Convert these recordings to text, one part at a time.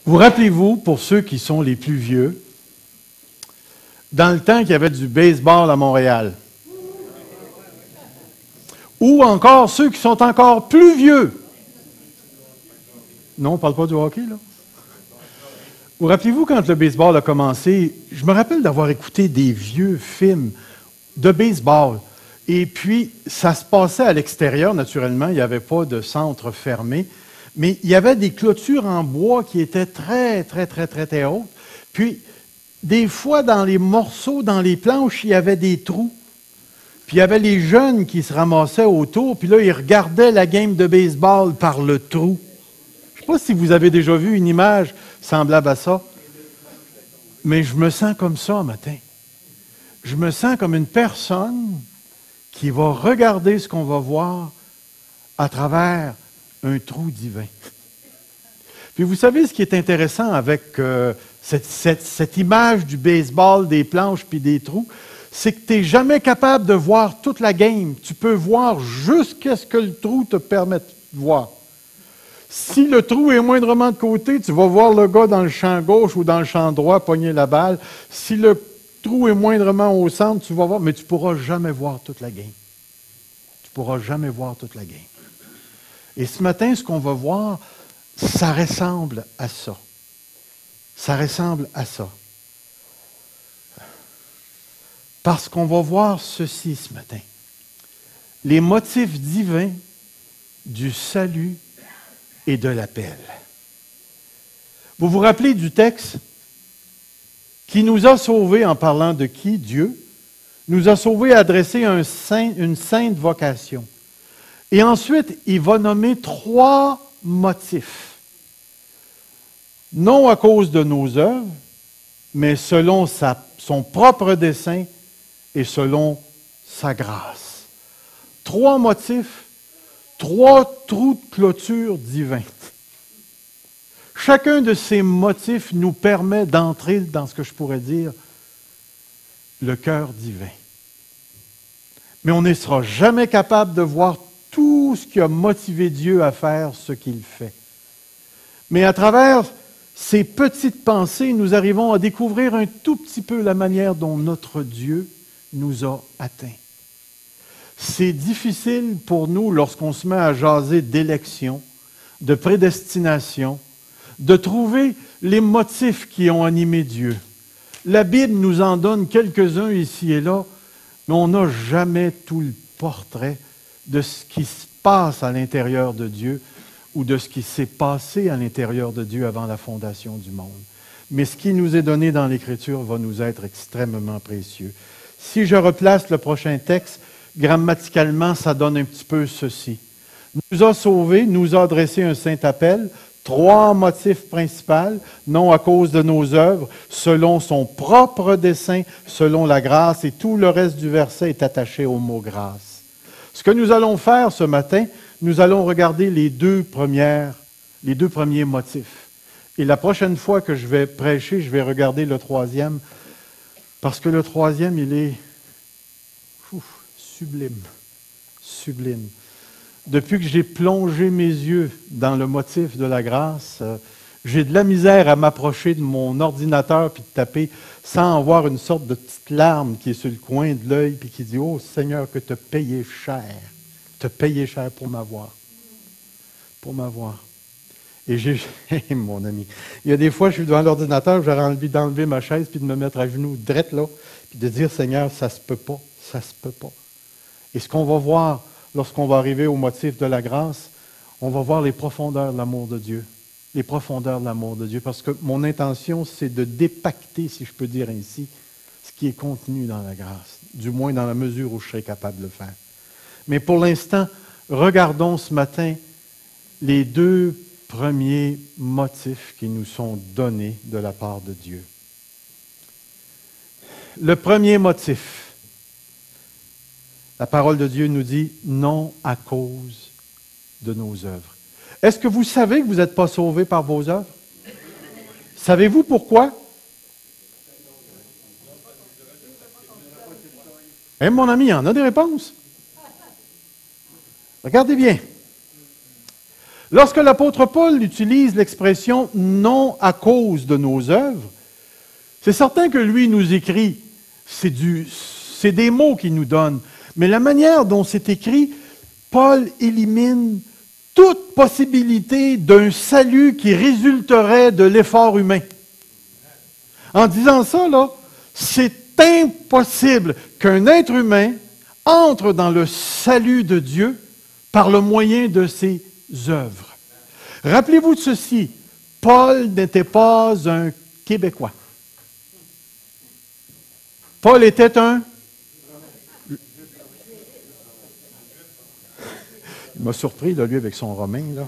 Vous rappelez-vous, pour ceux qui sont les plus vieux, dans le temps qu'il y avait du baseball à Montréal, ou encore ceux qui sont encore plus vieux. Non, on ne parle pas du hockey, là. Vous rappelez-vous quand le baseball a commencé, je me rappelle d'avoir écouté des vieux films de baseball. Et puis, ça se passait à l'extérieur, naturellement, il n'y avait pas de centre fermé, mais il y avait des clôtures en bois qui étaient très, très, très, très, très hautes. Puis, des fois, dans les morceaux, dans les planches, il y avait des trous. Puis, il y avait les jeunes qui se ramassaient autour, puis là, ils regardaient la game de baseball par le trou. Je ne sais pas si vous avez déjà vu une image semblable à ça, mais je me sens comme ça un matin. Je me sens comme une personne qui va regarder ce qu'on va voir à travers un trou divin. Puis vous savez ce qui est intéressant avec cette image du baseball, des planches puis des trous, c'est que tu n'es jamais capable de voir toute la game. Tu peux voir jusqu'à ce que le trou te permette de voir. Si le trou est moindrement de côté, tu vas voir le gars dans le champ gauche ou dans le champ droit pogner la balle. Si le trou est moindrement au centre, tu vas voir, mais tu ne pourras jamais voir toute la game. Tu ne pourras jamais voir toute la game. Et ce matin, ce qu'on va voir, ça ressemble à ça. Ça ressemble à ça. Parce qu'on va voir ceci ce matin. Les motifs divins du salut et de l'appel. Vous vous rappelez du texte qui nous a sauvés en parlant de qui? Dieu nous a sauvés à adresser une sainte vocation. Et ensuite, il va nommer 3 motifs. Non à cause de nos œuvres, mais selon son propre dessein et selon sa grâce. 3 motifs, 3 trous de clôture divins. Chacun de ces motifs nous permet d'entrer dans ce que je pourrais dire le cœur divin. Mais on ne sera jamais capable de voir tout ce qui a motivé Dieu à faire ce qu'il fait. Mais à travers ces petites pensées, nous arrivons à découvrir un tout petit peu la manière dont notre Dieu nous a atteints. C'est difficile pour nous, lorsqu'on se met à jaser d'élection, de prédestination, de trouver les motifs qui ont animé Dieu. La Bible nous en donne quelques-uns ici et là, mais on n'a jamais tout le portrait de ce qui se passe à l'intérieur de Dieu ou de ce qui s'est passé à l'intérieur de Dieu avant la fondation du monde. Mais ce qui nous est donné dans l'Écriture va nous être extrêmement précieux. Si je replace le prochain texte, grammaticalement, ça donne un petit peu ceci. Nous a sauvés, nous a adressé un saint appel, 3 motifs principaux, non à cause de nos œuvres, selon son propre dessein, selon la grâce, et tout le reste du verset est attaché au mot grâce. Ce que nous allons faire ce matin, nous allons regarder les deux premiers motifs. Et la prochaine fois que je vais prêcher, je vais regarder le 3e, parce que le 3e, il est sublime, sublime. Depuis que j'ai plongé mes yeux dans le motif de la grâce, j'ai de la misère à m'approcher de mon ordinateur puis de taper sans avoir une sorte de petite larme qui est sur le coin de l'œil puis qui dit « Oh Seigneur, que tu as payé cher pour m'avoir. » Pour m'avoir. Et j'ai, mon ami, il y a des fois, je suis devant l'ordinateur, j'aurais envie d'enlever ma chaise puis de me mettre à genoux drette là, puis de dire « Seigneur, ça se peut pas, ça se peut pas. » Et ce qu'on va voir lorsqu'on va arriver au motif de la grâce, on va voir les profondeurs de l'amour de Dieu. Les profondeurs de l'amour de Dieu. Parce que mon intention, c'est de dépacter, si je peux dire ainsi, ce qui est contenu dans la grâce. Du moins dans la mesure où je serai capable de le faire. Mais pour l'instant, regardons ce matin les 2 premiers motifs qui nous sont donnés de la part de Dieu. Le premier motif, la parole de Dieu nous dit « non à cause de nos œuvres ». Est-ce que vous savez que vous n'êtes pas sauvés par vos œuvres? Savez-vous pourquoi? Eh, mon ami, il y en a des réponses. Regardez bien. Lorsque l'apôtre Paul utilise l'expression « non à cause de nos œuvres », c'est certain que lui nous écrit, c'est des mots qu'il nous donne, mais la manière dont c'est écrit, Paul élimine toute possibilité d'un salut qui résulterait de l'effort humain. En disant ça, là, c'est impossible qu'un être humain entre dans le salut de Dieu par le moyen de ses œuvres. Rappelez-vous de ceci, Paul n'était pas un Québécois. Paul était un... Il m'a surpris, là, lui, avec son romain, là.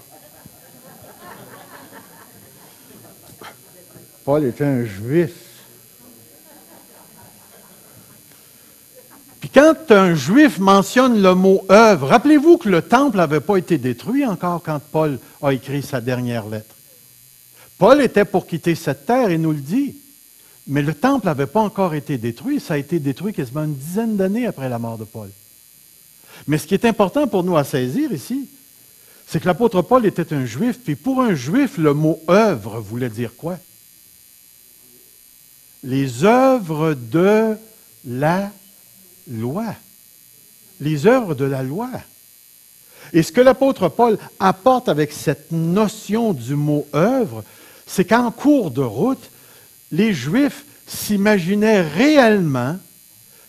Paul était un juif. Puis quand un juif mentionne le mot œuvre, rappelez-vous que le temple n'avait pas été détruit encore quand Paul a écrit sa dernière lettre. Paul était pour quitter cette terre et nous le dit. Mais le temple n'avait pas encore été détruit. Ça a été détruit quasiment une dizaine d'années après la mort de Paul. Mais ce qui est important pour nous à saisir ici, c'est que l'apôtre Paul était un juif, puis pour un juif, le mot œuvre voulait dire quoi? Les œuvres de la loi. Les œuvres de la loi. Et ce que l'apôtre Paul apporte avec cette notion du mot œuvre, c'est qu'en cours de route, les Juifs s'imaginaient réellement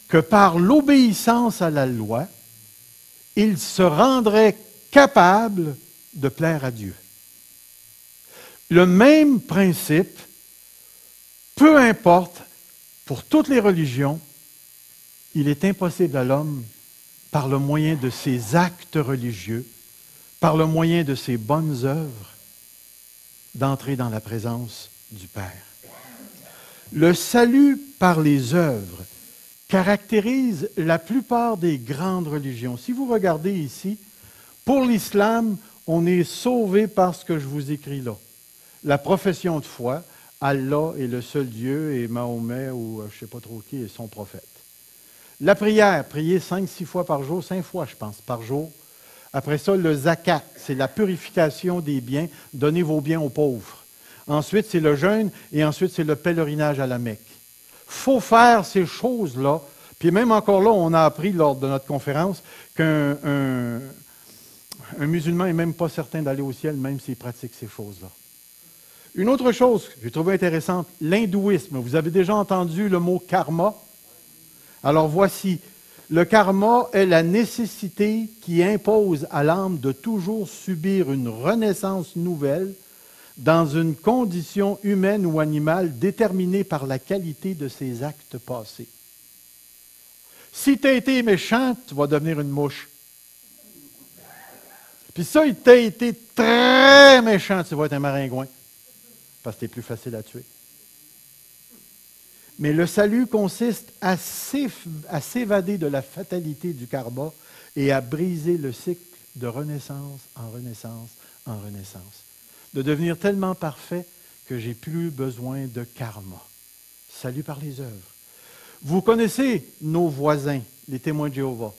que par l'obéissance à la loi, ils se rendraient capables de plaire à Dieu. Le même principe, peu importe, pour toutes les religions, il est impossible à l'homme, par le moyen de ses actes religieux, par le moyen de ses bonnes œuvres, d'entrer dans la présence du Père. Le salut par les œuvres caractérise la plupart des grandes religions. Si vous regardez ici, pour l'islam, on est sauvé par ce que je vous écris là. La profession de foi, Allah est le seul Dieu et Mahomet ou je ne sais pas trop qui est son prophète. La prière, prier 5-6 fois par jour, 5 fois je pense par jour. Après ça, le zakat, c'est la purification des biens, donnez vos biens aux pauvres. Ensuite, c'est le jeûne et ensuite, c'est le pèlerinage à la Mecque. Il faut faire ces choses-là. Puis même encore là, on a appris lors de notre conférence qu'un musulman n'est même pas certain d'aller au ciel, même s'il pratique ces choses-là. Une autre chose que j'ai trouvée intéressante, l'hindouisme. Vous avez déjà entendu le mot karma? Alors voici, le karma est la nécessité qui impose à l'âme de toujours subir une renaissance nouvelle dans une condition humaine ou animale déterminée par la qualité de ses actes passés. Si tu as été méchant, tu vas devenir une mouche. Puis ça, il t'a été très méchant, tu vas être un maringouin, parce que tu es plus facile à tuer. Mais le salut consiste à s'évader de la fatalité du karma et à briser le cycle de renaissance en renaissance en renaissance. De devenir tellement parfait que j'ai plus besoin de karma. Salut par les œuvres. Vous connaissez nos voisins, les témoins de Jéhovah.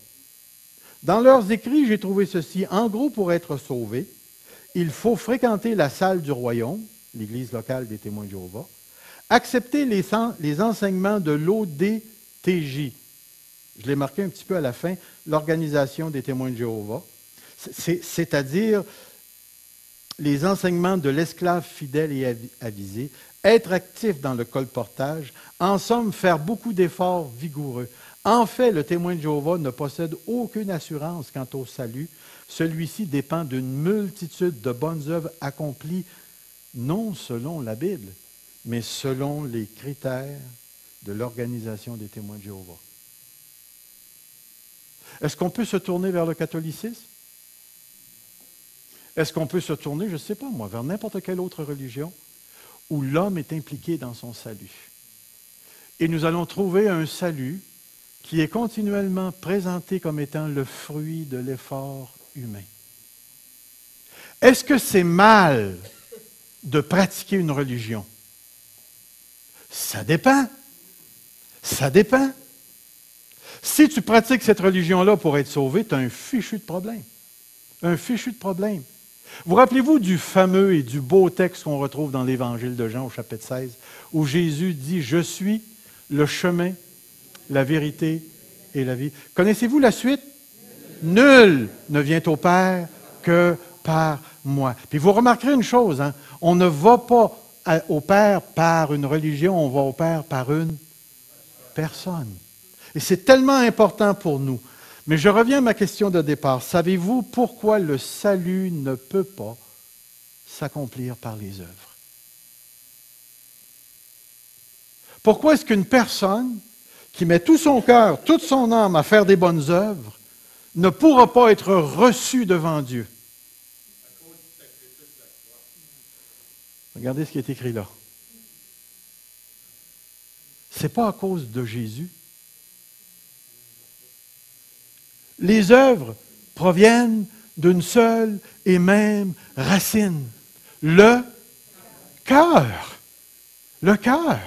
Dans leurs écrits, j'ai trouvé ceci. En gros, pour être sauvé, il faut fréquenter la salle du royaume, l'église locale des témoins de Jéhovah, accepter les enseignements de l'ODTJ. Je l'ai marqué un petit peu à la fin, l'Organisation des témoins de Jéhovah, c'est-à-dire les enseignements de l'esclave fidèle et avisé, être actif dans le colportage, en somme, faire beaucoup d'efforts vigoureux. En fait, le témoin de Jéhovah ne possède aucune assurance quant au salut. Celui-ci dépend d'une multitude de bonnes œuvres accomplies, non selon la Bible, mais selon les critères de l'Organisation des témoins de Jéhovah. Est-ce qu'on peut se tourner vers le catholicisme? Est-ce qu'on peut se tourner, je ne sais pas moi, vers n'importe quelle autre religion où l'homme est impliqué dans son salut? Et nous allons trouver un salut qui est continuellement présenté comme étant le fruit de l'effort humain. Est-ce que c'est mal de pratiquer une religion? Ça dépend. Ça dépend. Si tu pratiques cette religion-là pour être sauvé, tu as un fichu de problème. Un fichu de problème. Vous rappelez-vous du fameux et du beau texte qu'on retrouve dans l'Évangile de Jean au chapitre 16, où Jésus dit « Je suis le chemin, la vérité et la vie ». Connaissez-vous la suite? « Nul ne vient au Père que par moi ». Puis vous remarquerez une chose, hein? On ne va pas au Père par une religion, on va au Père par une personne. Et c'est tellement important pour nous. Mais je reviens à ma question de départ. Savez-vous pourquoi le salut ne peut pas s'accomplir par les œuvres? Pourquoi est-ce qu'une personne qui met tout son cœur, toute son âme à faire des bonnes œuvres ne pourra pas être reçue devant Dieu? Regardez ce qui est écrit là. Ce n'est pas à cause de Jésus. Les œuvres proviennent d'une seule et même racine, le cœur. Le cœur.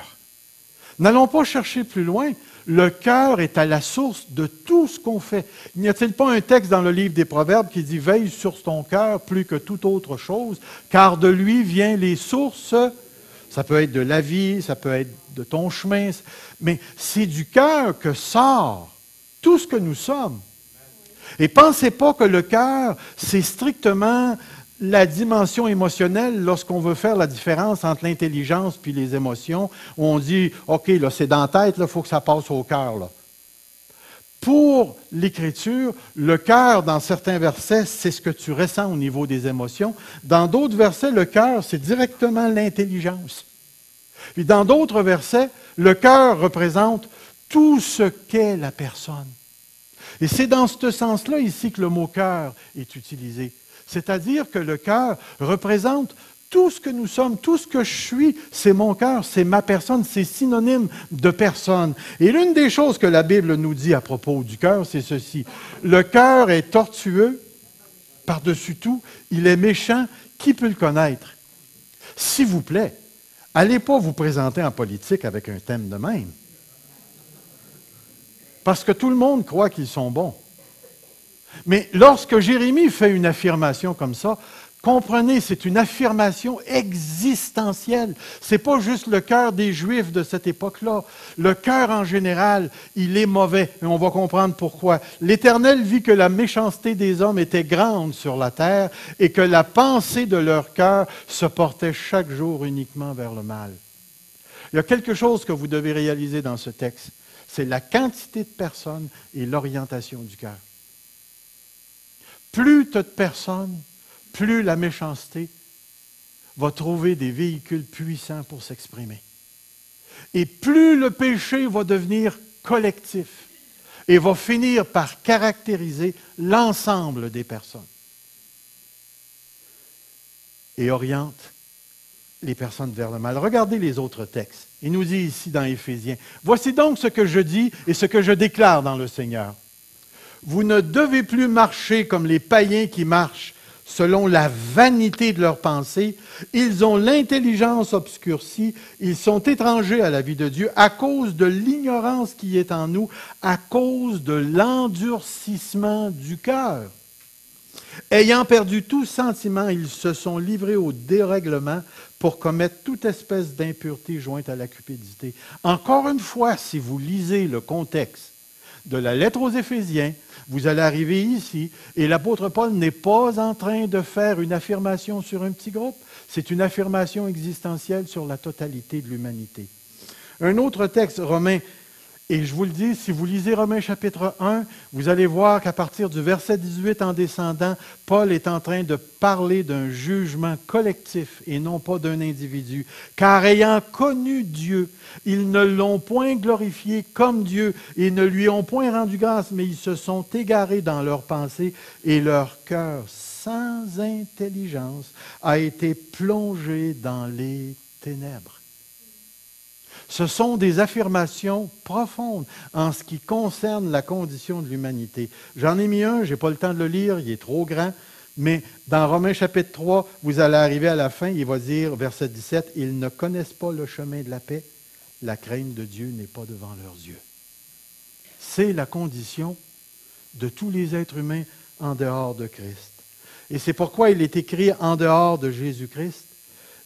N'allons pas chercher plus loin. Le cœur est à la source de tout ce qu'on fait. N'y a-t-il pas un texte dans le livre des Proverbes qui dit « Veille sur ton cœur plus que toute autre chose, car de lui viennent les sources. » Ça peut être de la vie, ça peut être de ton chemin, mais c'est du cœur que sort tout ce que nous sommes. Et pensez pas que le cœur, c'est strictement la dimension émotionnelle lorsqu'on veut faire la différence entre l'intelligence puis les émotions, où on dit, OK, là, c'est dans la tête, il faut que ça passe au cœur. Là. Pour l'Écriture, le cœur, dans certains versets, c'est ce que tu ressens au niveau des émotions. Dans d'autres versets, le cœur, c'est directement l'intelligence. Puis dans d'autres versets, le cœur représente tout ce qu'est la personne. Et c'est dans ce sens-là ici que le mot cœur est utilisé. C'est-à-dire que le cœur représente tout ce que nous sommes, tout ce que je suis, c'est mon cœur, c'est ma personne, c'est synonyme de personne. Et l'une des choses que la Bible nous dit à propos du cœur, c'est ceci. Le cœur est tortueux, par-dessus tout, il est méchant, qui peut le connaître? S'il vous plaît, allez pas vous présenter en politique avec un thème de même. Parce que tout le monde croit qu'ils sont bons. Mais lorsque Jérémie fait une affirmation comme ça, comprenez, c'est une affirmation existentielle. Ce n'est pas juste le cœur des Juifs de cette époque-là. Le cœur en général, il est mauvais. Et on va comprendre pourquoi. L'Éternel vit que la méchanceté des hommes était grande sur la terre et que la pensée de leur cœur se portait chaque jour uniquement vers le mal. Il y a quelque chose que vous devez réaliser dans ce texte. C'est la quantité de personnes et l'orientation du cœur. Plus tu as de personnes, plus la méchanceté va trouver des véhicules puissants pour s'exprimer. Et plus le péché va devenir collectif et va finir par caractériser l'ensemble des personnes. Et oriente les personnes vers le mal. Regardez les autres textes. Il nous dit ici dans Éphésiens, « Voici donc ce que je dis et ce que je déclare dans le Seigneur. Vous ne devez plus marcher comme les païens qui marchent selon la vanité de leurs pensées. Ils ont l'intelligence obscurcie, ils sont étrangers à la vie de Dieu à cause de l'ignorance qui est en nous, à cause de l'endurcissement du cœur. Ayant perdu tout sentiment, ils se sont livrés au dérèglement pour commettre toute espèce d'impureté jointe à la cupidité. » Encore une fois, si vous lisez le contexte de la lettre aux Éphésiens, vous allez arriver ici, et l'apôtre Paul n'est pas en train de faire une affirmation sur un petit groupe, c'est une affirmation existentielle sur la totalité de l'humanité. Un autre texte, Romains, et je vous le dis, si vous lisez Romains chapitre 1, vous allez voir qu'à partir du verset 18 en descendant, Paul est en train de parler d'un jugement collectif et non pas d'un individu. Car ayant connu Dieu, ils ne l'ont point glorifié comme Dieu et ne lui ont point rendu grâce, mais ils se sont égarés dans leurs pensées et leur cœur sans intelligence a été plongé dans les ténèbres. Ce sont des affirmations profondes en ce qui concerne la condition de l'humanité. J'en ai mis un, je n'ai pas le temps de le lire, il est trop grand, mais dans Romains chapitre 3, vous allez arriver à la fin, il va dire, verset 17, « Ils ne connaissent pas le chemin de la paix, la crainte de Dieu n'est pas devant leurs yeux. » C'est la condition de tous les êtres humains en dehors de Christ. Et c'est pourquoi il est écrit en dehors de Jésus-Christ,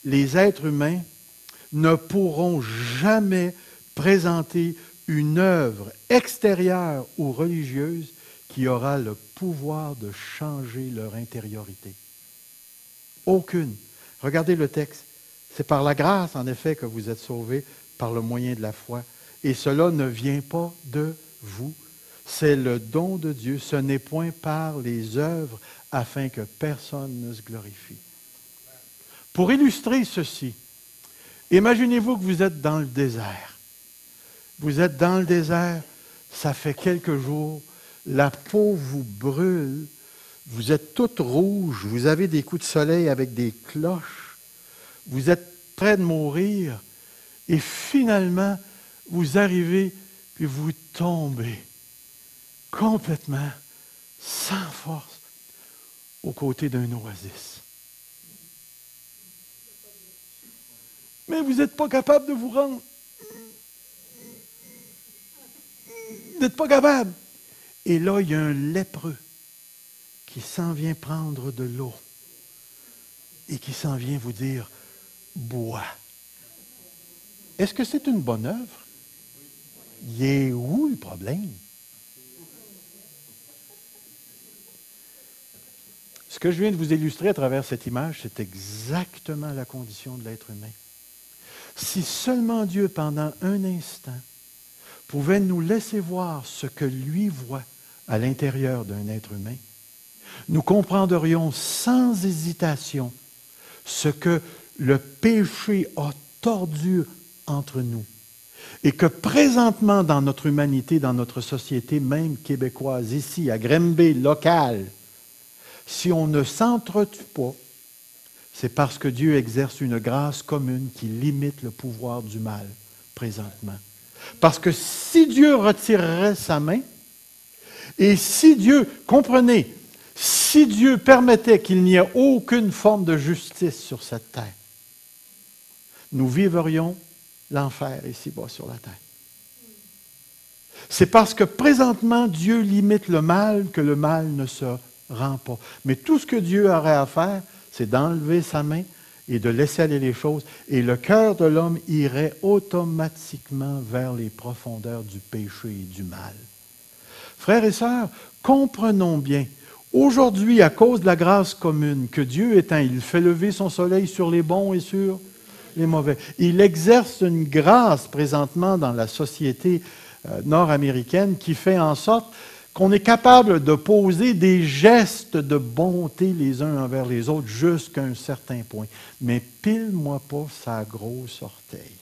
les êtres humains ne pourront jamais présenter une œuvre extérieure ou religieuse qui aura le pouvoir de changer leur intériorité. Aucune. Regardez le texte. C'est par la grâce, en effet, que vous êtes sauvés par le moyen de la foi. Et cela ne vient pas de vous. C'est le don de Dieu. Ce n'est point par les œuvres afin que personne ne se glorifie. Pour illustrer ceci, imaginez-vous que vous êtes dans le désert. Vous êtes dans le désert, ça fait quelques jours, la peau vous brûle, vous êtes toute rouge, vous avez des coups de soleil avec des cloches, vous êtes près de mourir, et finalement, vous arrivez, puis vous tombez complètement, sans force, aux côtés d'un oasis. Mais vous n'êtes pas capable de vous rendre. Vous n'êtes pas capable. Et là, il y a un lépreux qui s'en vient prendre de l'eau et qui s'en vient vous dire, bois. Est-ce que c'est une bonne œuvre? Il est où le problème? Ce que je viens de vous illustrer à travers cette image, c'est exactement la condition de l'être humain. Si seulement Dieu, pendant un instant, pouvait nous laisser voir ce que lui voit à l'intérieur d'un être humain, nous comprendrions sans hésitation ce que le péché a tordu entre nous. Et que présentement, dans notre humanité, dans notre société, même québécoise, ici, à Granby, locale, si on ne s'entretue pas, c'est parce que Dieu exerce une grâce commune qui limite le pouvoir du mal présentement. Parce que si Dieu retirerait sa main, et si Dieu, comprenez, si Dieu permettait qu'il n'y ait aucune forme de justice sur cette terre, nous vivrions l'enfer ici-bas sur la terre. C'est parce que présentement, Dieu limite le mal que le mal ne se rend pas. Mais tout ce que Dieu aurait à faire, c'est d'enlever sa main et de laisser aller les choses. Et le cœur de l'homme irait automatiquement vers les profondeurs du péché et du mal. Frères et sœurs, comprenons bien, aujourd'hui, à cause de la grâce commune, que Dieu étant, il fait lever son soleil sur les bons et sur les mauvais. Il exerce une grâce présentement dans la société nord-américaine qui fait en sorte qu'on est capable de poser des gestes de bonté les uns envers les autres jusqu'à un certain point. Mais pile-moi pas sa grosse orteil.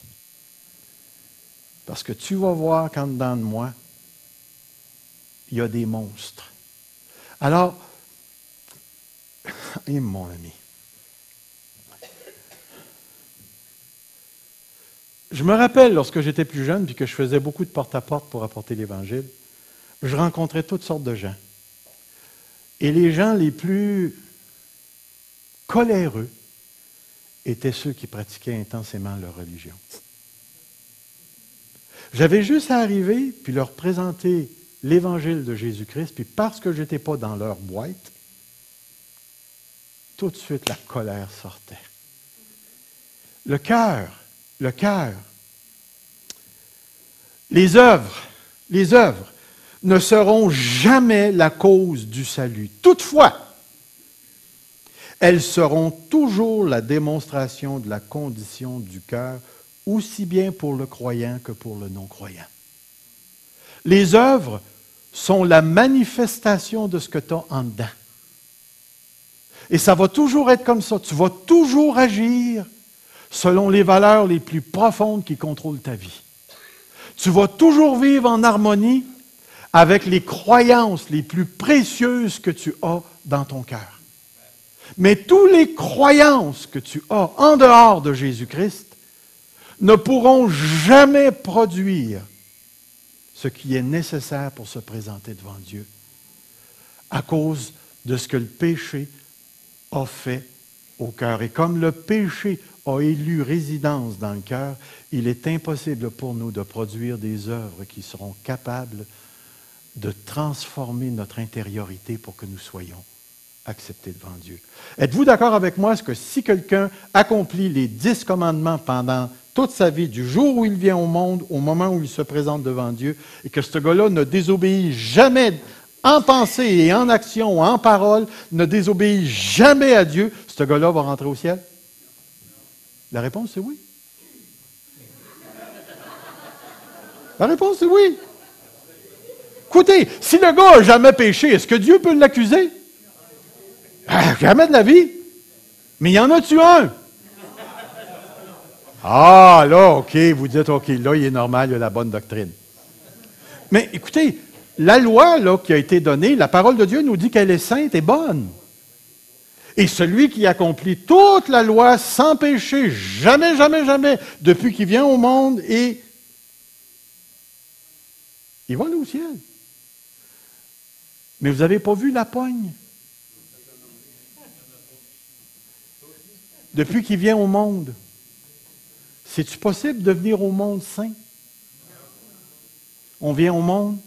Parce que tu vas voir qu'en dedans de moi, il y a des monstres. Alors, mon ami, je me rappelle lorsque j'étais plus jeune et que je faisais beaucoup de porte-à-porte pour apporter l'Évangile, je rencontrais toutes sortes de gens. Et les gens les plus coléreux étaient ceux qui pratiquaient intensément leur religion. J'avais juste à arriver puis leur présenter l'Évangile de Jésus-Christ, puis parce que je n'étais pas dans leur boîte, tout de suite la colère sortait. Le cœur, les œuvres ne seront jamais la cause du salut. Toutefois, elles seront toujours la démonstration de la condition du cœur, aussi bien pour le croyant que pour le non-croyant. Les œuvres sont la manifestation de ce que tu as en dedans. Et ça va toujours être comme ça. Tu vas toujours agir selon les valeurs les plus profondes qui contrôlent ta vie. Tu vas toujours vivre en harmonie avec les croyances les plus précieuses que tu as dans ton cœur. Mais toutes les croyances que tu as en dehors de Jésus-Christ ne pourront jamais produire ce qui est nécessaire pour se présenter devant Dieu à cause de ce que le péché a fait au cœur. Et comme le péché a élu résidence dans le cœur, il est impossible pour nous de produire des œuvres qui seront capables de transformer notre intériorité pour que nous soyons accepté devant Dieu. Êtes-vous d'accord avec moi? Est-ce que si quelqu'un accomplit les 10 commandements pendant toute sa vie, du jour où il vient au monde, au moment où il se présente devant Dieu, et que ce gars-là ne désobéit jamais en pensée et en action ou en parole, ne désobéit jamais à Dieu, ce gars-là va rentrer au ciel? La réponse, c'est oui. La réponse, c'est oui. Écoutez, si le gars n'a jamais péché, est-ce que Dieu peut l'accuser? Jamais de la vie. Mais il y en a-tu un? Ah, là, OK, vous dites, OK, là, il est normal, il a la bonne doctrine. Mais écoutez, la loi là, qui a été donnée, la parole de Dieu nous dit qu'elle est sainte et bonne. Et celui qui accomplit toute la loi sans péché, jamais, jamais, jamais, depuis qu'il vient au monde, et il va aller au ciel. Mais vous n'avez pas vu la pogne? Depuis qu'il vient au monde, c'est-tu possible de venir au monde saint? On vient au monde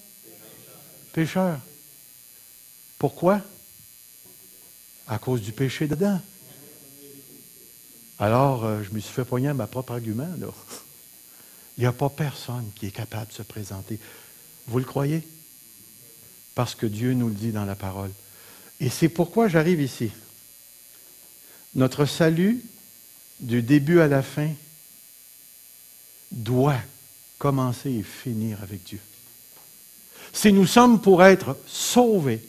pécheur. Pourquoi? À cause du péché dedans. Alors, je me suis fait pogner à ma propre argument, là. Il n'y a pas personne qui est capable de se présenter. Vous le croyez? Parce que Dieu nous le dit dans la parole. Et c'est pourquoi j'arrive ici. Notre salut, du début à la fin, doit commencer et finir avec Dieu. Si nous sommes pour être sauvés,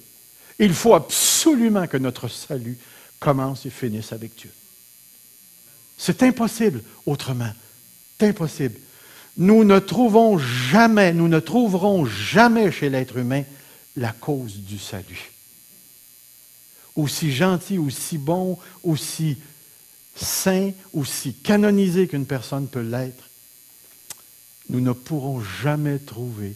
il faut absolument que notre salut commence et finisse avec Dieu. C'est impossible autrement. C'est impossible. Nous ne trouverons jamais chez l'être humain la cause du salut. Aussi gentil, aussi bon, aussi saint, aussi canonisé qu'une personne peut l'être, nous ne pourrons jamais trouver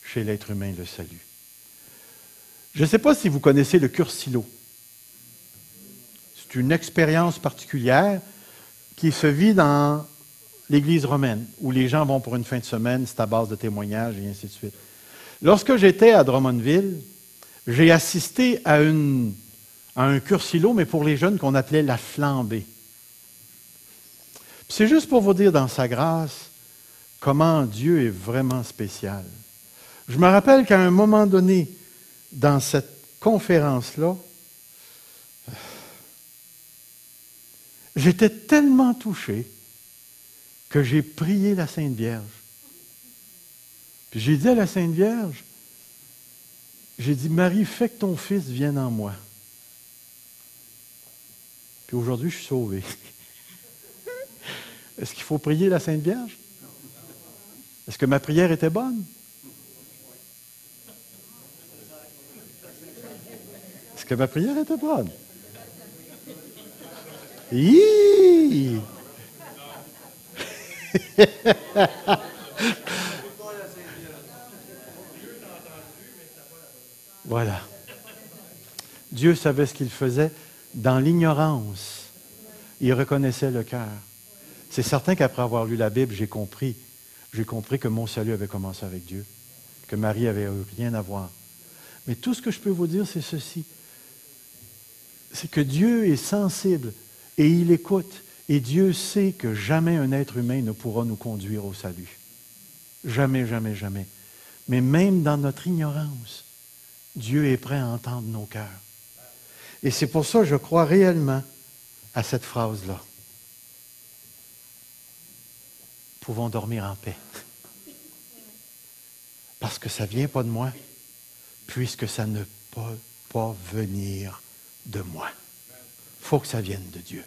chez l'être humain le salut. Je ne sais pas si vous connaissez le cursilo. C'est une expérience particulière qui se vit dans l'Église romaine, où les gens vont pour une fin de semaine, c'est à base de témoignages et ainsi de suite. Lorsque j'étais à Drummondville, j'ai assisté à un cursilo, mais pour les jeunes qu'on appelait la flambée. C'est juste pour vous dire dans sa grâce comment Dieu est vraiment spécial. Je me rappelle qu'à un moment donné, dans cette conférence-là, j'étais tellement touché que j'ai prié la Sainte Vierge. Puis j'ai dit à la Sainte Vierge, j'ai dit, Marie, fais que ton fils vienne en moi. Puis aujourd'hui, je suis sauvé. Est-ce qu'il faut prier la Sainte Vierge? Est-ce que ma prière était bonne? Est-ce que ma prière était bonne? Hi! Voilà. Dieu savait ce qu'il faisait dans l'ignorance. Il reconnaissait le cœur. C'est certain qu'après avoir lu la Bible, j'ai compris que mon salut avait commencé avec Dieu, que Marie avait rien à voir. Mais tout ce que je peux vous dire, c'est ceci. C'est que Dieu est sensible et il écoute. Et Dieu sait que jamais un être humain ne pourra nous conduire au salut. Jamais, jamais, jamais. Mais même dans notre ignorance, Dieu est prêt à entendre nos cœurs. Et c'est pour ça que je crois réellement à cette phrase-là. Nous pouvons dormir en paix. Parce que ça ne vient pas de moi, puisque ça ne peut pas venir de moi. Il faut que ça vienne de Dieu.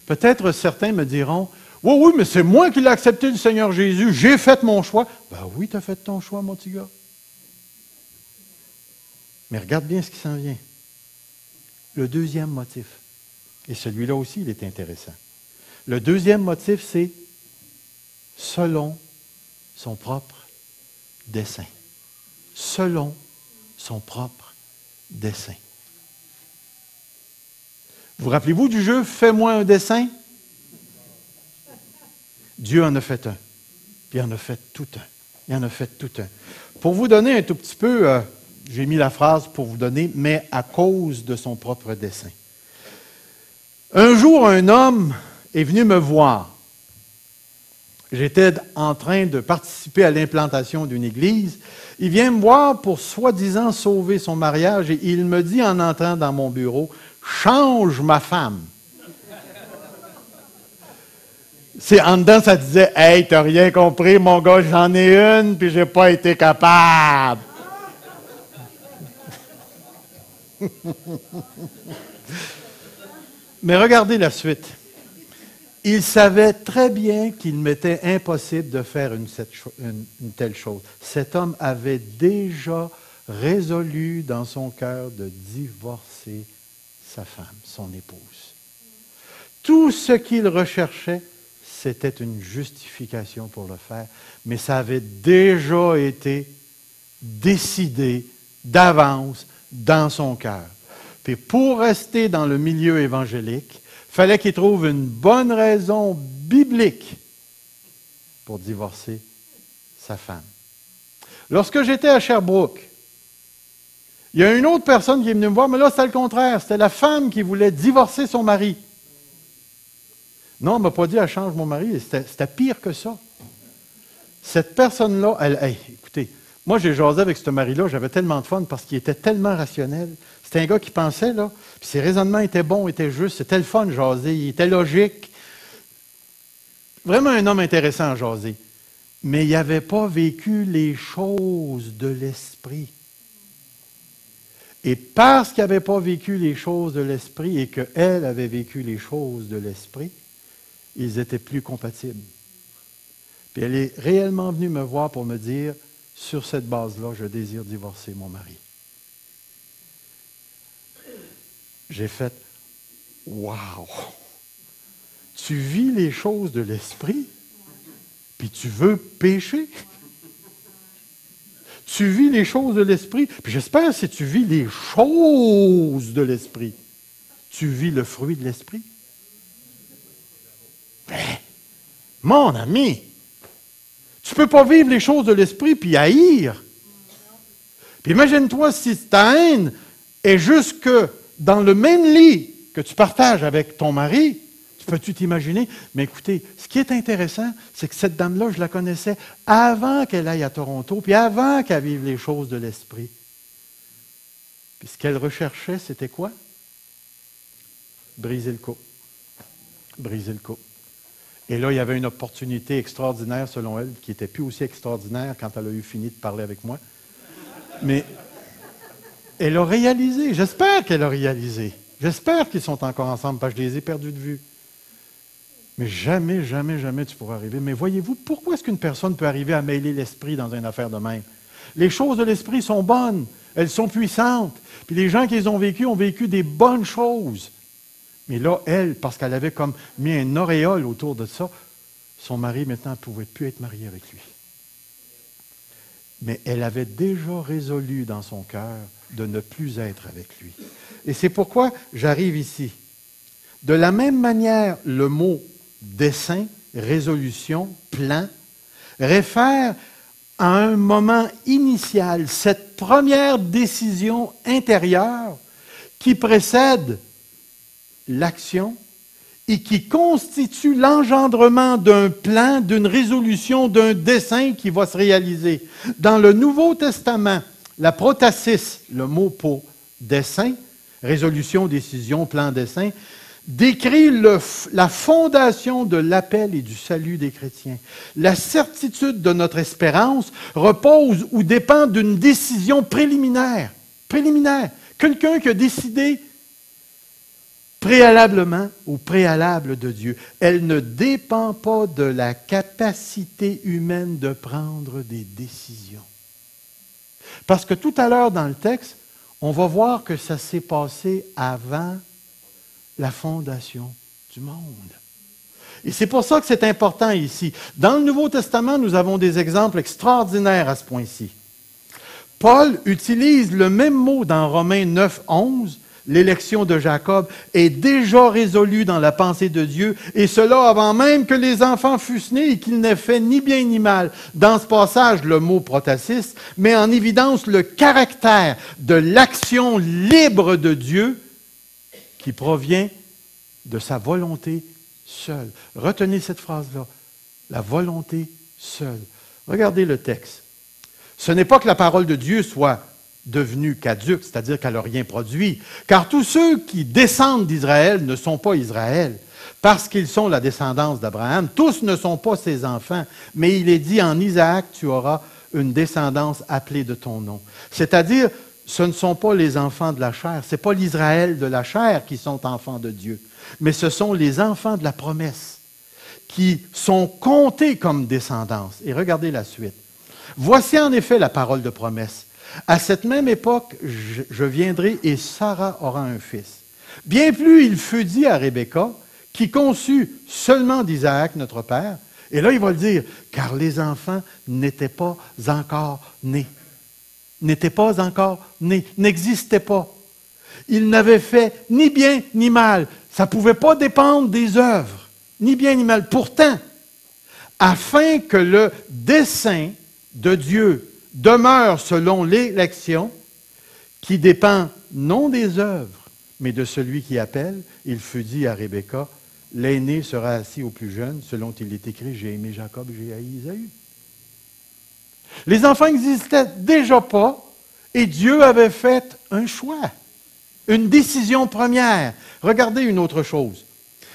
Peut-être certains me diront, oui, oui, mais c'est moi qui l'ai accepté, le Seigneur Jésus, j'ai fait mon choix. Ben oui, tu as fait ton choix, mon petit gars. Mais regarde bien ce qui s'en vient. Le deuxième motif, et celui-là aussi, il est intéressant. Le deuxième motif, c'est selon son propre dessein. Selon son propre dessein. Vous rappelez-vous du jeu « Fais-moi un dessin » ? Dieu en a fait un. Puis il en a fait tout un. Il en a fait tout un. Pour vous donner un tout petit peu j'ai mis la phrase pour vous donner, mais à cause de son propre dessein. Un jour, un homme est venu me voir. J'étais en train de participer à l'implantation d'une église. Il vient me voir pour soi-disant sauver son mariage et il me dit en entrant dans mon bureau, « Change ma femme ». C'est en dedans, ça disait, « Hey, t'as rien compris, mon gars, j'en ai une, puis j'ai pas été capable. » Mais regardez la suite. Il savait très bien qu'il m'était impossible de faire une telle chose. Cet homme avait déjà résolu dans son cœur de divorcer sa femme, son épouse. Tout ce qu'il recherchait, c'était une justification pour le faire, mais ça avait déjà été décidé d'avance dans son cœur. Puis pour rester dans le milieu évangélique, il fallait qu'il trouve une bonne raison biblique pour divorcer sa femme. Lorsque j'étais à Sherbrooke, il y a une autre personne qui est venue me voir, mais là, c'était le contraire. C'était la femme qui voulait divorcer son mari. Non, on ne m'a pas dit « elle change mon mari ». C'était pire que ça. Cette personne-là, écoutez, moi, j'ai jasé avec ce mari-là, j'avais tellement de fun parce qu'il était tellement rationnel. C'était un gars qui pensait, là, puis ses raisonnements étaient bons, étaient justes, c'était le fun de jaser, il était logique. Vraiment un homme intéressant à jaser. Mais il n'avait pas vécu les choses de l'esprit. Et parce qu'il n'avait pas vécu les choses de l'esprit et qu'elle avait vécu les choses de l'esprit, ils étaient plus compatibles. Puis elle est réellement venue me voir pour me dire, sur cette base-là, je désire divorcer mon mari. J'ai fait, wow! Tu vis les choses de l'esprit, puis tu veux pécher? Tu vis les choses de l'esprit, puis j'espère que si tu vis les choses de l'esprit, tu vis le fruit de l'esprit. Mais, mon ami, tu ne peux pas vivre les choses de l'esprit puis haïr. Puis imagine-toi si ta haine est jusque dans le même lit que tu partages avec ton mari. Peux-tu t'imaginer? Mais écoutez, ce qui est intéressant, c'est que cette dame-là, je la connaissais avant qu'elle aille à Toronto, puis avant qu'elle vive les choses de l'esprit. Puis ce qu'elle recherchait, c'était quoi? Briser le couple. Briser le couple. Et là, il y avait une opportunité extraordinaire, selon elle, qui n'était plus aussi extraordinaire quand elle a eu fini de parler avec moi. Mais elle a réalisé. J'espère qu'elle a réalisé. J'espère qu'ils sont encore ensemble, parce que je les ai perdus de vue. Mais jamais, jamais, jamais tu pourras arriver. Mais voyez-vous, pourquoi est-ce qu'une personne peut arriver à mêler l'esprit dans une affaire de même? Les choses de l'esprit sont bonnes, elles sont puissantes. Puis les gens qui les ont vécu des bonnes choses. Mais là, elle, parce qu'elle avait comme mis un auréole autour de ça, son mari maintenant ne pouvait plus être marié avec lui. Mais elle avait déjà résolu dans son cœur de ne plus être avec lui. Et c'est pourquoi j'arrive ici. De la même manière, le mot dessein, résolution, plan, réfère à un moment initial, cette première décision intérieure qui précède l'action et qui constitue l'engendrement d'un plan, d'une résolution, d'un dessein qui va se réaliser. Dans le Nouveau Testament, la protasis, le mot pour dessein, résolution, décision, plan, dessein, décrit la fondation de l'appel et du salut des chrétiens. La certitude de notre espérance repose ou dépend d'une décision préliminaire. Préliminaire. Quelqu'un qui a décidé préalablement ou préalable de Dieu. Elle ne dépend pas de la capacité humaine de prendre des décisions. Parce que tout à l'heure dans le texte, on va voir que ça s'est passé avant la fondation du monde. Et c'est pour ça que c'est important ici. Dans le Nouveau Testament, nous avons des exemples extraordinaires à ce point-ci. Paul utilise le même mot dans Romains 9, 11, l'élection de Jacob est déjà résolue dans la pensée de Dieu, et cela avant même que les enfants fussent nés et qu'ils n'aient fait ni bien ni mal. Dans ce passage, le mot protasis met en évidence le caractère de l'action libre de Dieu qui provient de sa volonté seule. Retenez cette phrase-là, la volonté seule. Regardez le texte. Ce n'est pas que la parole de Dieu soit devenue caduque, c'est-à-dire qu'elle n'a rien produit, car tous ceux qui descendent d'Israël ne sont pas Israël, parce qu'ils sont la descendance d'Abraham. Tous ne sont pas ses enfants, mais il est dit en Isaac, tu auras une descendance appelée de ton nom. C'est-à-dire, ce ne sont pas les enfants de la chair, ce n'est pas l'Israël de la chair qui sont enfants de Dieu, mais ce sont les enfants de la promesse qui sont comptés comme descendance. Et regardez la suite. Voici en effet la parole de promesse. À cette même époque, je viendrai et Sarah aura un fils. Bien plus, il fut dit à Rebecca, qui conçut seulement d'Isaac, notre père, et là il va le dire, car les enfants n'étaient pas encore nés. N'étaient pas encore nés, n'existaient pas. Ils n'avaient fait ni bien ni mal. Ça ne pouvait pas dépendre des œuvres, ni bien ni mal. Pourtant, afin que le dessein de Dieu demeure selon l'élection, qui dépend non des œuvres, mais de celui qui appelle, il fut dit à Rebecca, l'aîné sera assis au plus jeune, selon il est écrit, j'ai aimé Jacob, j'ai haï Isaü. Les enfants n'existaient déjà pas, et Dieu avait fait un choix, une décision première. Regardez une autre chose.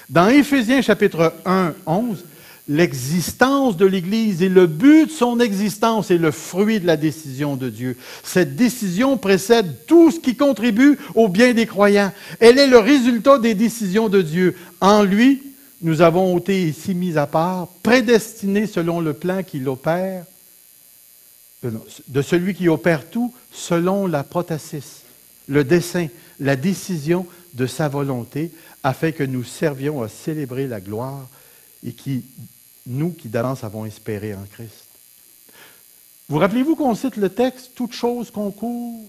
Dans Éphésiens chapitre 1, 11, l'existence de l'Église et le but de son existence est le fruit de la décision de Dieu. Cette décision précède tout ce qui contribue au bien des croyants. Elle est le résultat des décisions de Dieu. En lui, nous avons été ici mis à part, prédestinés selon le plan qu'il opère, de celui qui opère tout selon la protasis, le dessein, la décision de sa volonté, afin que nous servions à célébrer la gloire et nous qui d'avance avons espéré en Christ. Vous rappelez-vous qu'on cite le texte « Toute chose concourt ».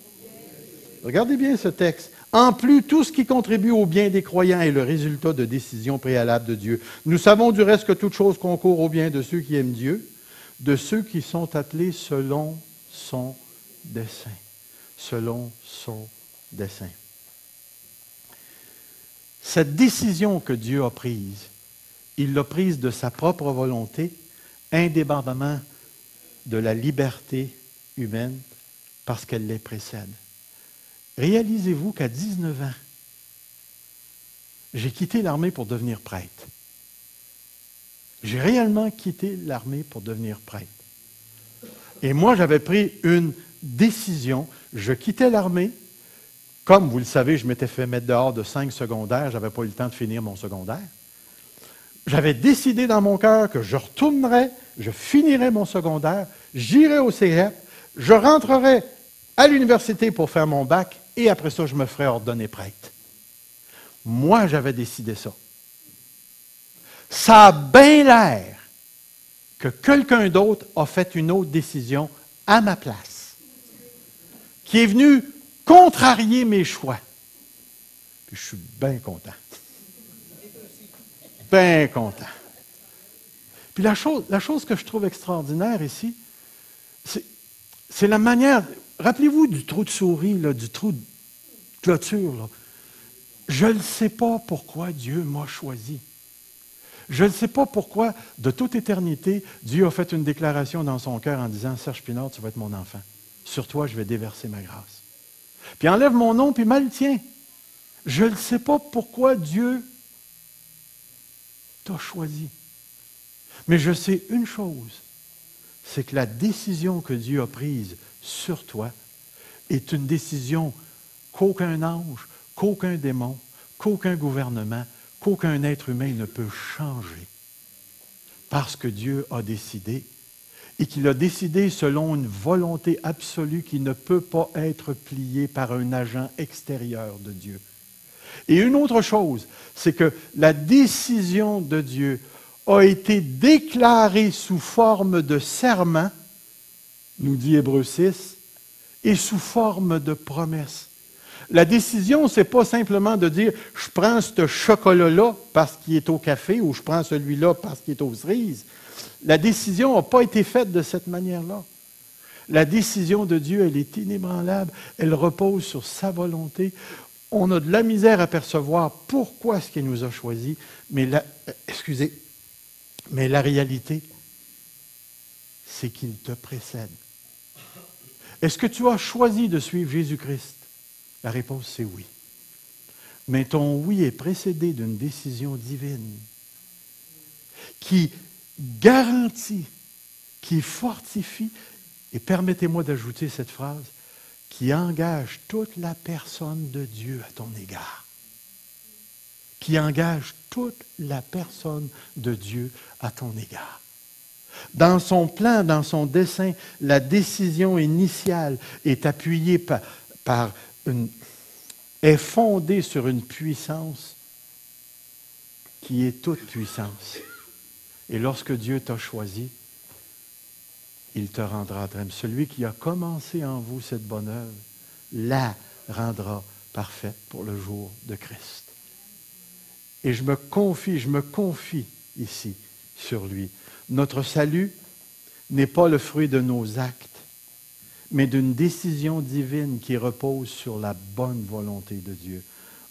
Regardez bien ce texte. En plus, tout ce qui contribue au bien des croyants est le résultat de décisions préalables de Dieu. Nous savons du reste que toute chose concourt au bien de ceux qui aiment Dieu, de ceux qui sont appelés selon son dessein. Selon son dessein. Cette décision que Dieu a prise, il l'a prise de sa propre volonté, indépendamment de la liberté humaine, parce qu'elle les précède. Réalisez-vous qu'à 19 ans, j'ai quitté l'armée pour devenir prêtre. J'ai réellement quitté l'armée pour devenir prêtre. Et moi, j'avais pris une décision. Je quittais l'armée. Comme vous le savez, je m'étais fait mettre dehors de 5 secondaires. Je n'avais pas eu le temps de finir mon secondaire. J'avais décidé dans mon cœur que je retournerais, je finirais mon secondaire, j'irais au cégep, je rentrerais à l'université pour faire mon bac et après ça, je me ferais ordonner prêtre. Moi, j'avais décidé ça. Ça a bien l'air que quelqu'un d'autre a fait une autre décision à ma place, qui est venu contrarier mes choix. Puis je suis bien content. Bien content. Puis la chose que je trouve extraordinaire ici, c'est la manière... Rappelez-vous du trou de souris, là, du trou de clôture. Là. Je ne sais pas pourquoi Dieu m'a choisi. Je ne sais pas pourquoi, de toute éternité, Dieu a fait une déclaration dans son cœur en disant « Serge Pinard, tu vas être mon enfant. Sur toi, je vais déverser ma grâce. » Puis enlève mon nom, puis mal tient. Je ne sais pas pourquoi Dieu t'a choisi. Mais je sais une chose, c'est que la décision que Dieu a prise sur toi est une décision qu'aucun ange, qu'aucun démon, qu'aucun gouvernement, qu'aucun être humain ne peut changer. Parce que Dieu a décidé, et qu'il a décidé selon une volonté absolue qui ne peut pas être pliée par un agent extérieur de Dieu. Et une autre chose, c'est que la décision de Dieu a été déclarée sous forme de serment, nous dit Hébreux 6, et sous forme de promesse. La décision, ce n'est pas simplement de dire « je prends ce chocolat-là parce qu'il est au café » ou « je prends celui-là parce qu'il est aux cerises ». La décision n'a pas été faite de cette manière-là. La décision de Dieu, elle est inébranlable. Elle repose sur sa volonté. On a de la misère à percevoir pourquoi est-ce qu'il nous a choisis, mais la réalité, c'est qu'il te précède. Est-ce que tu as choisi de suivre Jésus-Christ? La réponse, c'est oui. Mais ton oui est précédé d'une décision divine qui garantit, qui fortifie, et permettez-moi d'ajouter cette phrase, qui engage toute la personne de Dieu à ton égard. Qui engage toute la personne de Dieu à ton égard. Dans son plan, dans son dessein, la décision initiale est appuyée est fondée sur une puissance qui est toute puissance. Et lorsque Dieu t'a choisi, il te rendra à terme. Celui qui a commencé en vous cette bonne œuvre, la rendra parfaite pour le jour de Christ. Et je me confie ici sur lui. Notre salut n'est pas le fruit de nos actes, mais d'une décision divine qui repose sur la bonne volonté de Dieu.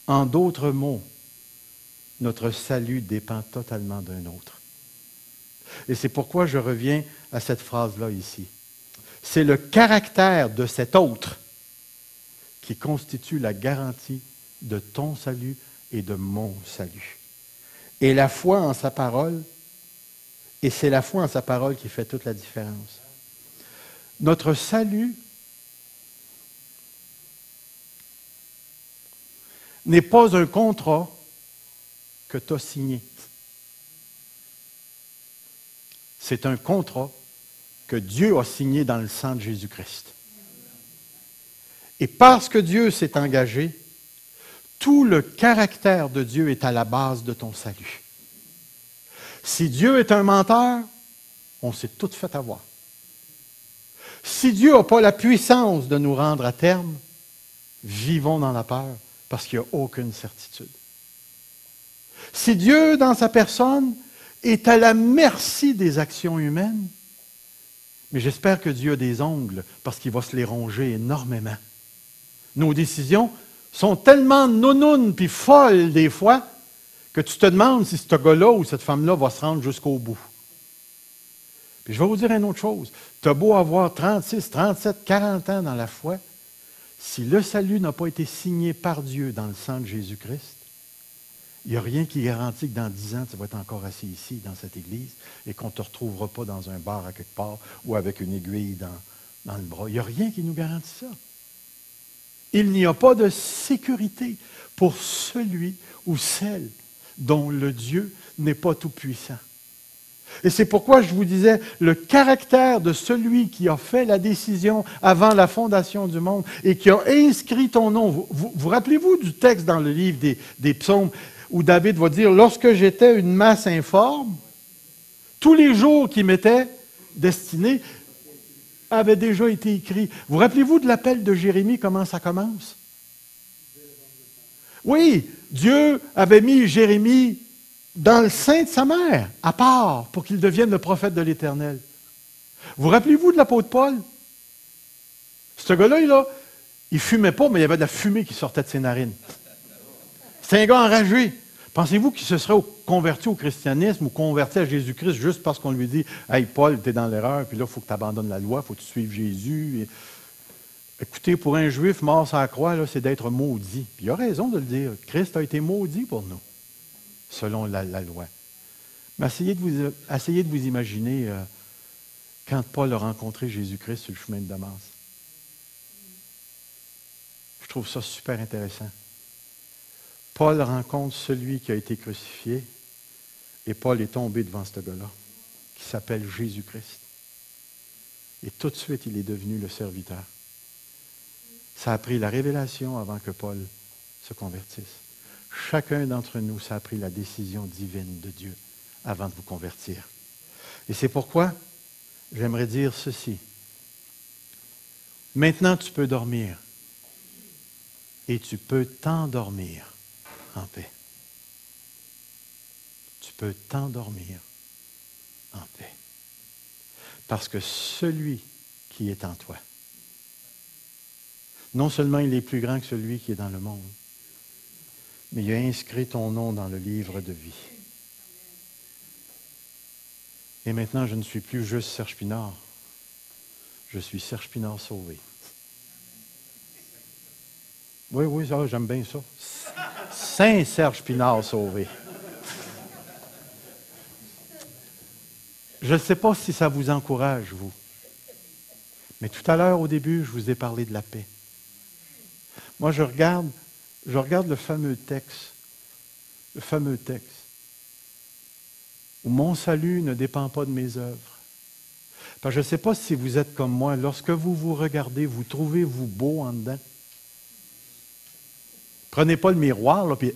En d'autres mots, notre salut dépend totalement d'un autre. Et c'est pourquoi je reviens à cette phrase-là ici. C'est le caractère de cet autre qui constitue la garantie de ton salut et de mon salut. Et la foi en sa parole, et c'est la foi en sa parole qui fait toute la différence. Notre salut n'est pas un contrat que tu as signé. C'est un contrat que Dieu a signé dans le sang de Jésus-Christ. Et parce que Dieu s'est engagé, tout le caractère de Dieu est à la base de ton salut. Si Dieu est un menteur, on s'est tout fait avoir. Si Dieu n'a pas la puissance de nous rendre à terme, vivons dans la peur parce qu'il n'y a aucune certitude. Si Dieu, dans sa personne, est à la merci des actions humaines, mais j'espère que Dieu a des ongles parce qu'il va se les ronger énormément. Nos décisions sont tellement nounounes puis folles des fois que tu te demandes si ce gars-là ou cette femme-là va se rendre jusqu'au bout. Puis je vais vous dire une autre chose. Tu as beau avoir 36, 37, 40 ans dans la foi, si le salut n'a pas été signé par Dieu dans le sang de Jésus-Christ, il n'y a rien qui garantit que dans 10 ans, tu vas être encore assis ici, dans cette église, et qu'on ne te retrouvera pas dans un bar à quelque part ou avec une aiguille dans le bras. Il n'y a rien qui nous garantit ça. Il n'y a pas de sécurité pour celui ou celle dont le Dieu n'est pas tout-puissant. Et c'est pourquoi je vous disais, le caractère de celui qui a fait la décision avant la fondation du monde et qui a inscrit ton nom. Vous rappelez-vous du texte dans le livre des psaumes où David va dire « Lorsque j'étais une masse informe, tous les jours qui m'étaient destinés avaient déjà été écrits. » Vous rappelez-vous de l'appel de Jérémie, comment ça commence? Oui, Dieu avait mis Jérémie dans le sein de sa mère, à part, pour qu'il devienne le prophète de l'Éternel. Vous rappelez-vous de l'apôtre Paul? Ce gars-là, il ne fumait pas, mais il y avait de la fumée qui sortait de ses narines. C'est un gars enragé. Pensez-vous qu'il se serait converti au christianisme ou converti à Jésus-Christ juste parce qu'on lui dit « Hey, Paul, tu es dans l'erreur, puis là, il faut que tu abandonnes la loi, il faut que tu suives Jésus. » Écoutez, pour un juif mort sur la croix, là, c'est d'être maudit. Puis il a raison de le dire. Christ a été maudit pour nous, selon la loi. Mais essayez de vous imaginer quand Paul a rencontré Jésus-Christ sur le chemin de Damas. Je trouve ça super intéressant. Paul rencontre celui qui a été crucifié et Paul est tombé devant ce gars-là, qui s'appelle Jésus-Christ. Et tout de suite, il est devenu le serviteur. Ça a pris la révélation avant que Paul se convertisse. Chacun d'entre nous, ça a pris la décision divine de Dieu avant de vous convertir. Et c'est pourquoi j'aimerais dire ceci. Maintenant, tu peux dormir. et tu peux t'endormir en paix. Tu peux t'endormir en paix. Parce que celui qui est en toi, non seulement il est plus grand que celui qui est dans le monde, mais il a inscrit ton nom dans le livre de vie. Et maintenant, je ne suis plus juste Serge Pinard. Je suis Serge Pinard sauvé. Oui, ça, j'aime bien ça. Saint Serge Pinard sauvé. Je ne sais pas si ça vous encourage, vous. Mais tout à l'heure, au début, je vous ai parlé de la paix. Moi, je regarde le fameux texte où mon salut ne dépend pas de mes œuvres. Parce que je ne sais pas si vous êtes comme moi, lorsque vous vous regardez, vous trouvez-vous beau en dedans? Prenez pas le miroir, là, puis...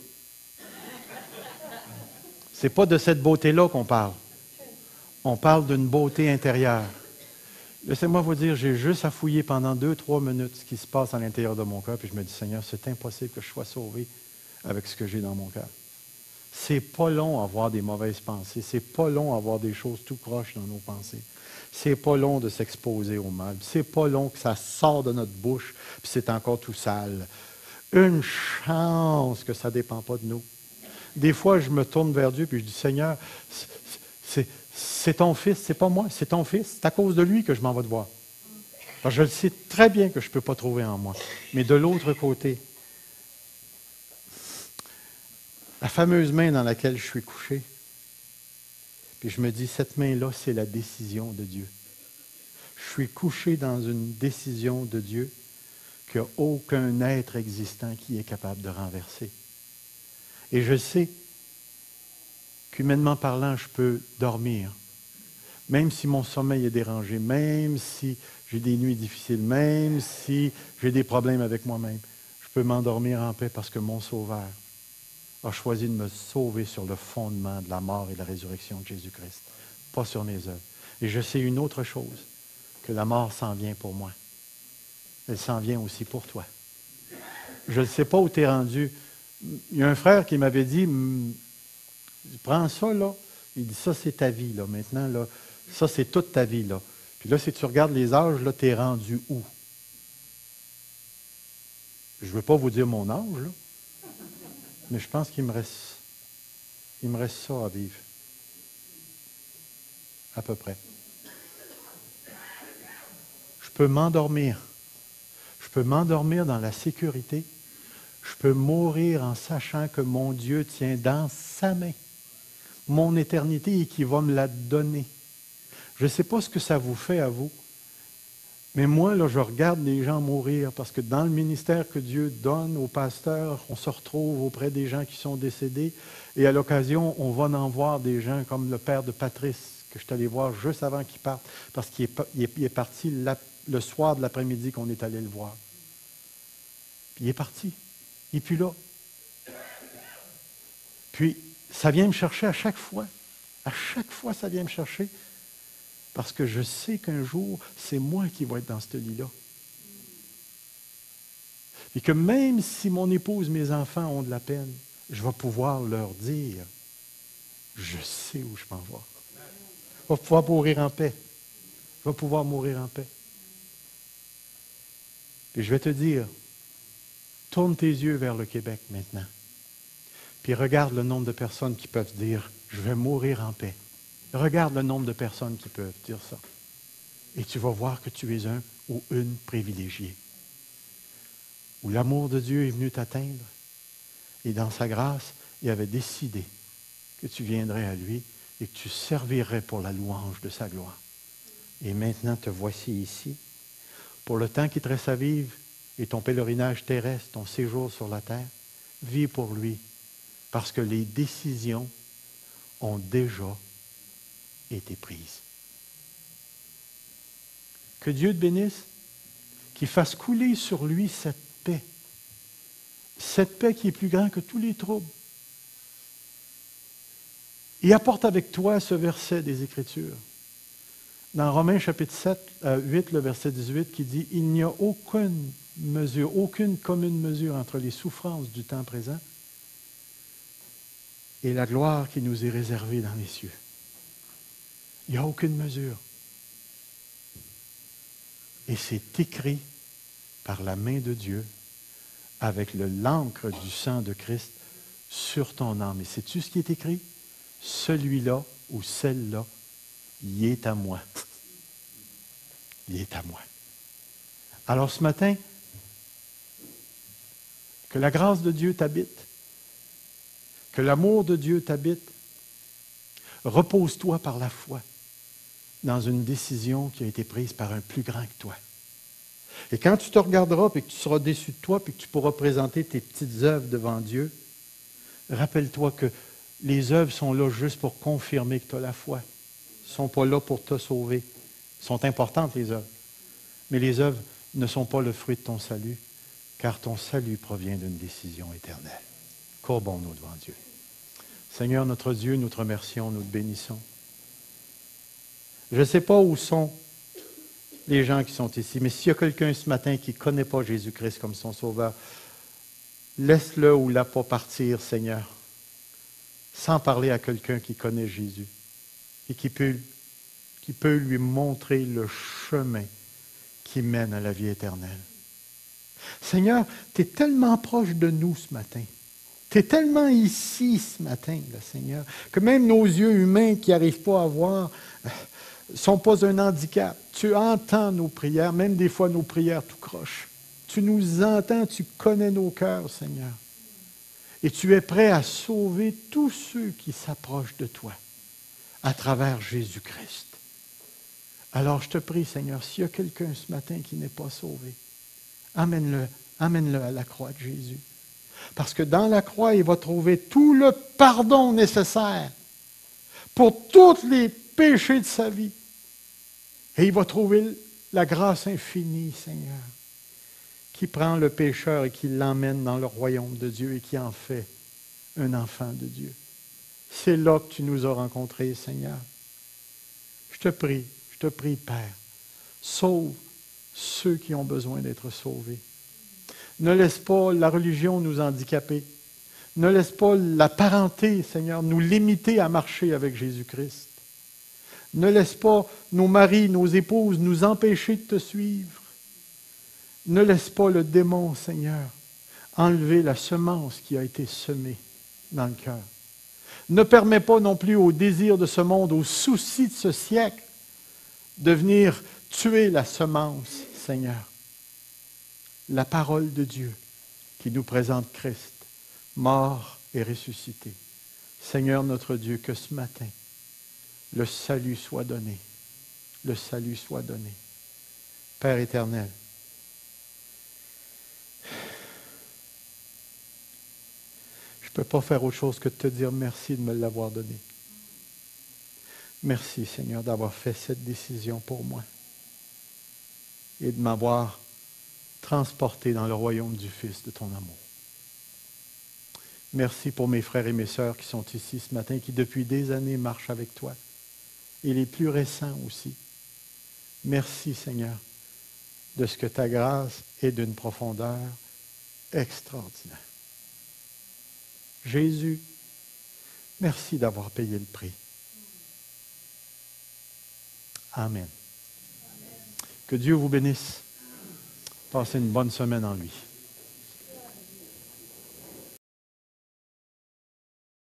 C'est pas de cette beauté-là qu'on parle. On parle d'une beauté intérieure. Laissez-moi vous dire, j'ai juste à fouiller pendant 2-3 minutes ce qui se passe à l'intérieur de mon cœur, puis je me dis, Seigneur, c'est impossible que je sois sauvé avec ce que j'ai dans mon cœur. C'est pas long à avoir des mauvaises pensées. C'est pas long à avoir des choses tout croches dans nos pensées. C'est pas long de s'exposer au mal. C'est pas long que ça sort de notre bouche, puis c'est encore tout sale. Une chance que ça ne dépend pas de nous. Des fois, je me tourne vers Dieu, puis je dis, Seigneur, c'est ton fils, c'est pas moi, c'est ton fils. C'est à cause de lui que je m'en vais te voir. Parce que je le sais très bien que je ne peux pas trouver en moi. Mais de l'autre côté, la fameuse main dans laquelle je suis couché, puis je me dis, cette main-là, c'est la décision de Dieu. Je suis couché dans une décision de Dieu qu'il n'y a aucun être existant qui est capable de renverser. Et je sais qu'humainement parlant, je peux dormir, même si mon sommeil est dérangé, même si j'ai des nuits difficiles, même si j'ai des problèmes avec moi-même. Je peux m'endormir en paix parce que mon Sauveur a choisi de me sauver sur le fondement de la mort et de la résurrection de Jésus-Christ, pas sur mes œuvres. Et je sais une autre chose, que la mort s'en vient pour moi. Elle s'en vient aussi pour toi. Je ne sais pas où tu es rendu. Il y a un frère qui m'avait dit, prends ça, là. Il dit, ça, c'est ta vie, là. Maintenant, là, ça, c'est toute ta vie, là. Puis là, si tu regardes les âges, là, tu es rendu où? Je ne veux pas vous dire mon âge, là. Mais je pense qu'il me reste ça à vivre. À peu près. Je peux m'endormir. Je peux m'endormir dans la sécurité. Je peux mourir en sachant que mon Dieu tient dans sa main mon éternité et qu'il va me la donner. Je ne sais pas ce que ça vous fait à vous, mais moi, là, je regarde les gens mourir parce que dans le ministère que Dieu donne aux pasteurs, on se retrouve auprès des gens qui sont décédés et à l'occasion, on va en voir des gens comme le père de Patrice, que je suis allé voir juste avant qu'il parte, parce qu'il est parti le soir de l'après-midi qu'on est allé le voir. Puis il est parti. Il n'est plus là. Puis, ça vient me chercher à chaque fois. À chaque fois, ça vient me chercher. Parce que je sais qu'un jour, c'est moi qui vais être dans ce lit-là. Et que même si mon épouse, mes enfants ont de la peine, je vais pouvoir leur dire, je sais où je m'en vais. Je vais pouvoir mourir en paix. Je vais pouvoir mourir en paix. Et je vais te dire, tourne tes yeux vers le Québec maintenant. Puis regarde le nombre de personnes qui peuvent dire, je vais mourir en paix. Regarde le nombre de personnes qui peuvent dire ça. Et tu vas voir que tu es un ou une privilégiée. Où l'amour de Dieu est venu t'atteindre. Et dans sa grâce, il avait décidé que tu viendrais à lui et que tu servirais pour la louange de sa gloire. Et maintenant, te voici ici. Pour le temps qui te reste à vivre et ton pèlerinage terrestre, ton séjour sur la terre, vis pour lui. Parce que les décisions ont déjà été prises. Que Dieu te bénisse, qu'il fasse couler sur lui cette paix. Cette paix qui est plus grande que tous les troubles. Et apporte avec toi ce verset des Écritures. Dans Romains chapitre 8, le verset 18, qui dit « Il n'y a aucune mesure, aucune commune mesure entre les souffrances du temps présent et la gloire qui nous est réservée dans les cieux. Il n'y a aucune mesure. Et c'est écrit par la main de Dieu avec l'encre du sang de Christ sur ton âme. Et sais-tu ce qui est écrit? Celui-là ou celle-là, il est à moi. Il est à moi. Alors ce matin, que la grâce de Dieu t'habite, que l'amour de Dieu t'habite, repose-toi par la foi dans une décision qui a été prise par un plus grand que toi. Et quand tu te regarderas et que tu seras déçu de toi et que tu pourras présenter tes petites œuvres devant Dieu, rappelle-toi que les œuvres sont là juste pour confirmer que tu as la foi. Elles ne sont pas là pour te sauver. Elles sont importantes, les œuvres. Mais les œuvres ne sont pas le fruit de ton salut, car ton salut provient d'une décision éternelle. Courbons-nous devant Dieu. Seigneur, notre Dieu, nous te remercions, nous te bénissons. Je ne sais pas où sont les gens qui sont ici, mais s'il y a quelqu'un ce matin qui ne connaît pas Jésus-Christ comme son sauveur, laisse-le ou la pas partir, Seigneur, sans parler à quelqu'un qui connaît Jésus et qui peut lui montrer le chemin qui mène à la vie éternelle. Seigneur, tu es tellement proche de nous ce matin. Tu es tellement ici ce matin, là, Seigneur, que même nos yeux humains qui n'arrivent pas à voir ne sont pas un handicap. Tu entends nos prières, même des fois nos prières tout croche. Tu nous entends, tu connais nos cœurs, Seigneur. Et tu es prêt à sauver tous ceux qui s'approchent de toi à travers Jésus-Christ. Alors je te prie, Seigneur, s'il y a quelqu'un ce matin qui n'est pas sauvé, amène-le à la croix de Jésus. Parce que dans la croix, il va trouver tout le pardon nécessaire pour tous les péchés de sa vie. Et il va trouver la grâce infinie, Seigneur, qui prend le pécheur et qui l'emmène dans le royaume de Dieu et qui en fait un enfant de Dieu. C'est là que tu nous as rencontrés, Seigneur. Je te prie, Père, sauve ceux qui ont besoin d'être sauvés. Ne laisse pas la religion nous handicaper. Ne laisse pas la parenté, Seigneur, nous limiter à marcher avec Jésus-Christ. Ne laisse pas nos maris, nos épouses nous empêcher de te suivre. Ne laisse pas le démon, Seigneur, enlever la semence qui a été semée dans le cœur. Ne permets pas non plus aux désirs de ce monde, aux soucis de ce siècle, de venir tuer la semence, Seigneur. La parole de Dieu qui nous présente Christ, mort et ressuscité. Seigneur notre Dieu, que ce matin, le salut soit donné. Le salut soit donné. Père éternel, je ne peux pas faire autre chose que de te dire merci de me l'avoir donné. Merci, Seigneur, d'avoir fait cette décision pour moi et de m'avoir transporté dans le royaume du Fils de ton amour. Merci pour mes frères et mes sœurs qui sont ici ce matin, qui depuis des années marchent avec toi, et les plus récents aussi. Merci, Seigneur, de ce que ta grâce est d'une profondeur extraordinaire. Jésus, merci d'avoir payé le prix. Amen. Que Dieu vous bénisse. Passez une bonne semaine en lui.